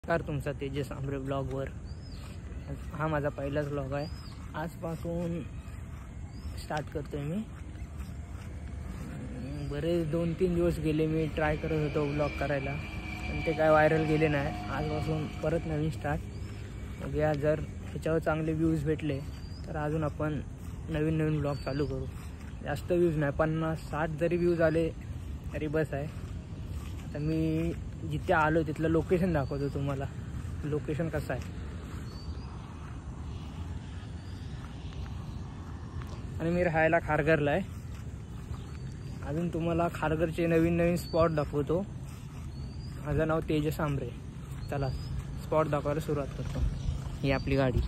नमस्कार, तुमचा तेजस आंबरे ब्लॉगवर. हा माझा पहिलाच ब्लॉग आहे. आजपासून स्टार्ट करतोय मी. बरेच 2-3 दिवस गेले मी ट्राय करत होतो ब्लॉग करायला, पण ते काय व्हायरल गेले नाही. आजपासून परत नवीन स्टार्ट. बघूया, जर ह्याच्यावर चांगले व्ह्यूज भेटले तर अजून आपण नवीन ब्लॉग चालू करू. जास्त व्ह्यूज नाही, 50-60 जरी व्ह्यूज आले तरी बस आहे. आता मी जिथे आलो तिथलं लोकेशन दाखवतो तुम्हाला. लोकेशन कसं आहे आणि मी राहायला खारघरला आहे. अजून तुम्हाला खारघरचे नवीन स्पॉट दाखवतो. माझं नाव तेजस आंबरे. चला स्पॉट दाखवायला सुरुवात करतो. ही आपली गाडी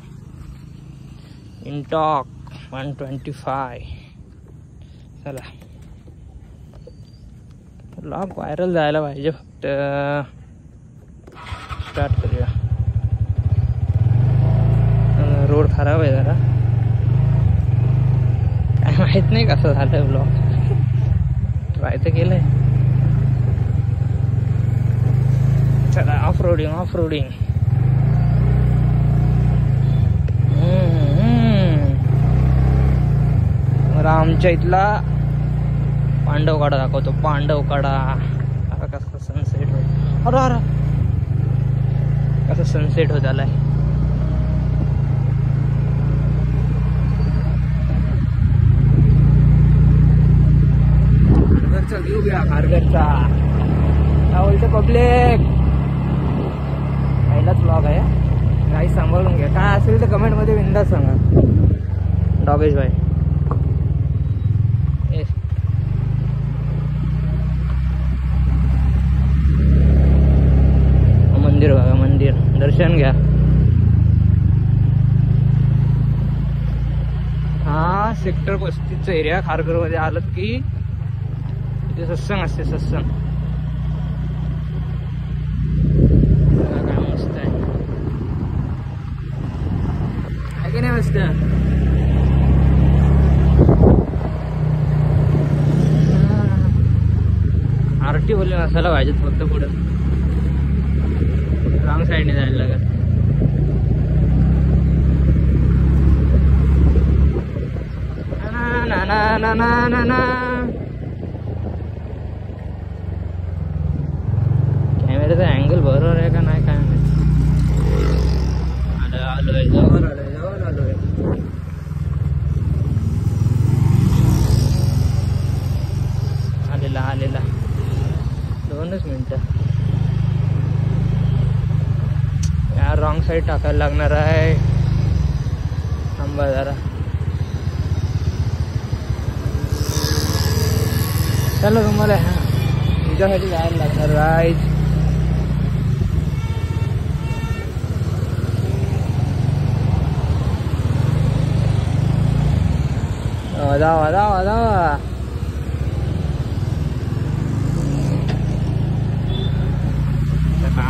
इंटॉक 125. चला, ब्लॉग व्हायरल जायला पाहिजे, फक्त स्टार्ट करूया. रोड खराब आहे जरा, काय माहित नाही कसं झालं ब्लॉग. ट्राय तर केलंय. चला, ऑफ रोडिंग. मला आमच्या इथला पांडवकडा दाखवतो. पांडवकडा कसा सनसेट होत. अरे कसं सनसेट होत आलाय. खारघरचा व्ह्यू घ्या. खारघरचा काय बोलते पब्लिक. पहिलाच ब्लॉग आहे, काही सांभाळून घ्या. काय असेल तर कमेंट मध्ये बिंदास सांगा. डॉगेश भाई मंदिर बघा, मंदिर दर्शन घ्या. हा सेक्टर 35चा एरिया. खारघर मध्ये आलं की इथे सत्संग असते. सत्संग काय मस्त आहे की नाही. मस्त आरटी बोलले नसायला पाहिजेत, फक्त पुढं रॉंग साईडने जायला लागत. कॅमेराचा अँगल बरोबर आहे का नाही काय माहिती. आलोय जवळ आलोय. आलेला 2च मिनिटं. यार रॉंग साईड टाकायला लागणार आहे. थांबा जरा. चला, तुम्हाला तुझ्यासाठी जायला लागणार राईज. वाजा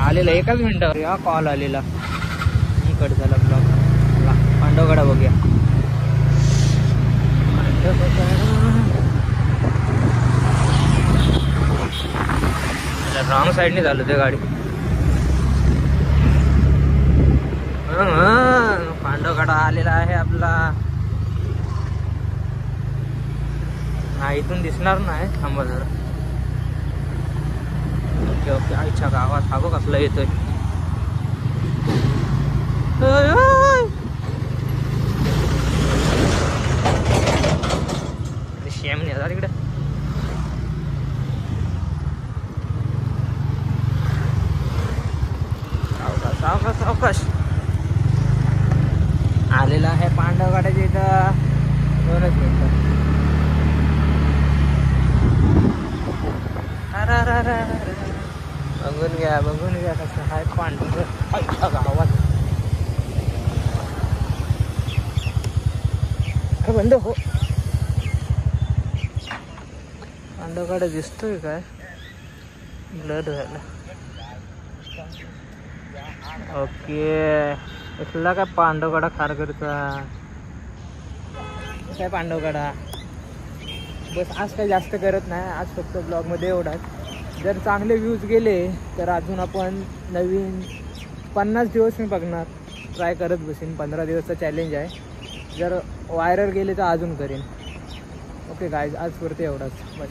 आलेला 1च मिनिटावर या कॉल आलेला. कट झाला ब्लॉग. पांडवकडा बघूया. रॉंग साईडने झालं ते गाडी. पांडवकडा आलेला आहे आपला. हा इथून दिसणार नाही. थांबा जरा. ओके. आईच्या गावात हा बघ कसला येतोय. शेम नाही हजार इकडे. सावकाश आलेला आहे पांडवगडाच्या इथं. 2च मिनिटं. बघून घ्या कसं आहे पांडव गावात. बंद हो. पांडवकडे दिसतोय काय. ब्लर झालं. ओके. इथला काय पांडवकडा खारघरचा. काय पांडवकडा. बस आज काही जास्त करत नाही. आज फक्त ब्लॉगमध्ये एवढाच. जर चांगले व्ह्यूज गेले तर अजून आपण नवीन 50 दिवस मी बघणार, ट्राय करत बसीन. 15 दिवसचा चॅलेंज आहे. जर व्हायरल गेले तर अजून करेन. ओके गाईज, आजपुरते एवढंच बस.